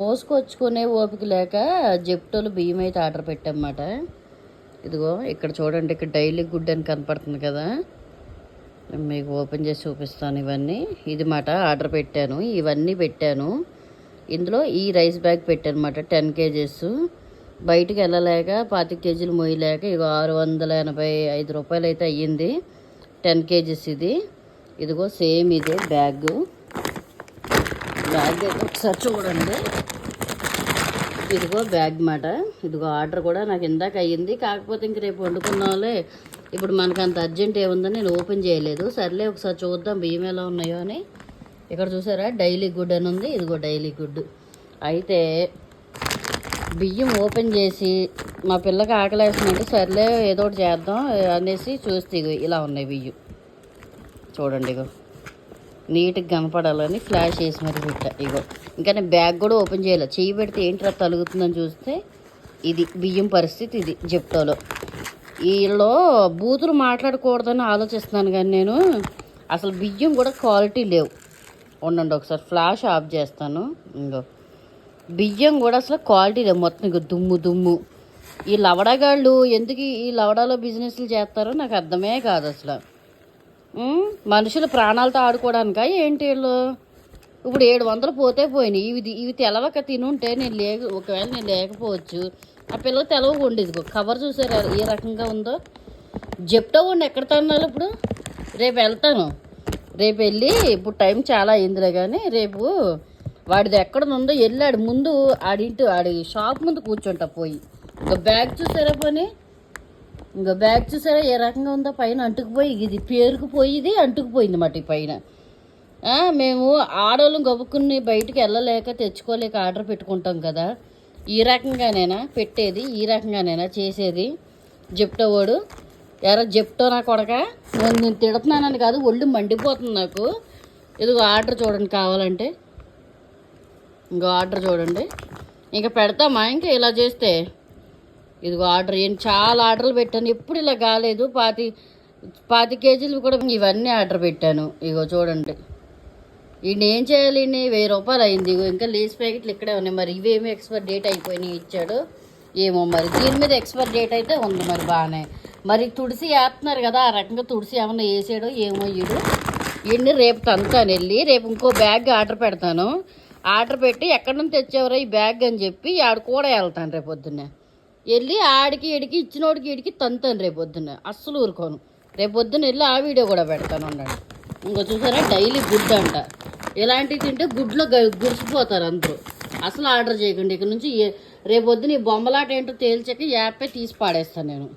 మోసుకొచ్చుకునే ఓపిక లేక జెప్టోలో బియ్యం అయితే ఆర్డర్ పెట్టామన్నమాట. ఇదిగో ఇక్కడ చూడండి, ఇక్కడ డైలీ గుడ్ అని కనపడుతుంది కదా, మీకు ఓపెన్ చేసి చూపిస్తాను. ఇవన్నీ ఇది మాట ఆర్డర్ పెట్టాను, ఇవన్నీ పెట్టాను. ఇందులో ఈ రైస్ బ్యాగ్ పెట్టాను అన్నమాట, 10 kgs. బయటికి వెళ్ళలేక 25 kgs మోయలేక ఇగో 685 రూపాయలు అయితే అయ్యింది 10 kgs ఇది. ఇదిగో సేమ్ ఇదే బ్యాగ్ ఒకసారి చూడండి. ఇదిగో బ్యాగ్ మాట. ఇదిగో ఆర్డర్ కూడా నాకు ఇందాక అయ్యింది, కాకపోతే ఇంక రేపు వండుకున్నాలే, ఇప్పుడు మనకు అంత అర్జెంట్ ఏముందని నేను ఓపెన్ చేయలేదు. సర్లే ఒకసారి చూద్దాం బియ్యం ఎలా ఉన్నాయో అని. ఇక్కడ చూసారా డైలీ గుడ్ అని ఉంది, ఇదిగో డైలీ గుడ్. అయితే బియ్యం ఓపెన్ చేసి మా పిల్లకి ఆకలేస్తుందంటే సర్లే ఏదో ఒకటి చేద్దాం అనేసి చూస్తే ఇగో ఇలా ఉన్నాయి బియ్యం. చూడండి ఇగో నీట్గా కనపడాలని ఫ్లాష్ చేసి మరి పెట్టా. ఇగో ఇంకా నేను బ్యాగ్ కూడా ఓపెన్ చేయలే, చెయ్యి పెడితే ఏంటి తలుగుతుందని చూస్తే ఇది బియ్యం పరిస్థితి. ఇది జెప్టోలో వీళ్ళు బూతులు మాట్లాడకూడదని ఆలోచిస్తున్నాను, కానీ నేను అసలు బియ్యం కూడా క్వాలిటీ లేవు. ఉండండి ఒకసారి ఫ్లాష్ ఆఫ్ చేస్తాను. ఇంకో బియ్యం కూడా అసలు క్వాలిటీ లేవు, మొత్తం ఇంకో దుమ్ము దుమ్ము. ఈ లవడగాళ్ళు ఎందుకు ఈ లవడాలో బిజినెస్లు చేస్తారో నాకు అర్థమే కాదు అసలు. మనుషుల ప్రాణాలతో ఆడుకోవడానికా ఏంటి వీళ్ళు? ఇప్పుడు 700 పోతే పోయినాయి. ఇవి తెలవక తినుంటే ఒకవేళ నేను లేకపోవచ్చు, ఆ పిల్లలు తెలవగా ఉండేది. కవర్ చూసారు ఏ రకంగా ఉందో. జెప్టో ఉండి ఎక్కడ తన్నాలి ఇప్పుడు? రేపు వెళ్తాను, రేపు వెళ్ళి ఇప్పుడు టైం చాలా అయిందిలే, కానీ రేపు వాడిది ఎక్కడ ఉందో వెళ్ళాడు ముందు ఆడి షాప్ ముందు కూర్చుంటా పోయి. ఇంకా బ్యాగ్ చూసారా పోనీ, ఇంకా బ్యాగ్ చూసారా ఏ రకంగా ఉందో, పైన అంటుకుపోయి ఇది పేరుకుపోయి ఇది అంటుకుపోయింది మాట ఈ పైన. మేము ఆడవాళ్ళం గబుక్కుని బయటికి వెళ్ళలేక తెచ్చుకోలేక ఆర్డర్ పెట్టుకుంటాం కదా, ఈ రకంగానేనా పెట్టేది, ఈ రకంగానేనా చేసేది జెప్టో వాడు? ఎరా జెప్టో నా కొడక, నేను తిడుతున్నానని కాదు, ఒళ్ళు మండిపోతుంది నాకు. ఇదిగో ఆర్డర్ చూడండి కావాలంటే, ఇంకో ఆర్డర్ చూడండి. ఇంకా పెడతామా ఇంకా ఇలా చేస్తే? ఇదిగో ఆర్డర్ చాలా ఆర్డర్లు పెట్టాను, ఎప్పుడు ఇలా కాలేదు. 25 kgs కూడా ఇవన్నీ ఆర్డర్ పెట్టాను. ఇగో చూడండి, ఈయన ఏం చేయాలి, 1000 రూపాయలు అయింది. ఇగో ఇంకా లేస్ ప్యాకెట్లు ఇక్కడే ఉన్నాయి. మరి ఇవేమీ ఎక్స్పైర్ డేట్ అయిపోయినాయి ఇచ్చాడు ఏమో, మరి దీని మీద ఎక్స్పైర్ డేట్ అయితే ఉంది మరి బాగానే. మరి తుడిసి వేస్తున్నారు కదా, ఆ రకంగా తుడిసి ఏమన్నా వేసాడో ఏమో ఈడు. ఈయన్ని రేపు తంతాను వెళ్ళి, రేపు ఇంకో బ్యాగ్ ఆర్డర్ పెడతాను. ఆర్డర్ పెట్టి ఎక్కడి నుంచి తెచ్చేవరా ఈ బ్యాగ్ అని చెప్పి ఆడు కూడా వెళ్తాను రేపు పొద్దున్నే. వెళ్ళి ఆడికి ఇడికి ఇచ్చినోడికి ఇడికి తంతాను రేపు పొద్దున్నే, అస్సలు ఊరుకోను. రేపు పొద్దున్న వెళ్ళి ఆ వీడియో కూడా పెడతాను ఉండండి. ఇంకో చూసారా డైలీ గుడ్ అంట, ఇలాంటివి తింటే గుడ్లో గురిసిపోతారు అందరూ. అసలు ఆర్డర్ చేయకండి ఇక నుంచి. రేపు పొద్దున ఈ బొమ్మలాట ఏంటో తేల్చాక యాపే తీసి పాడేస్తాను నేను.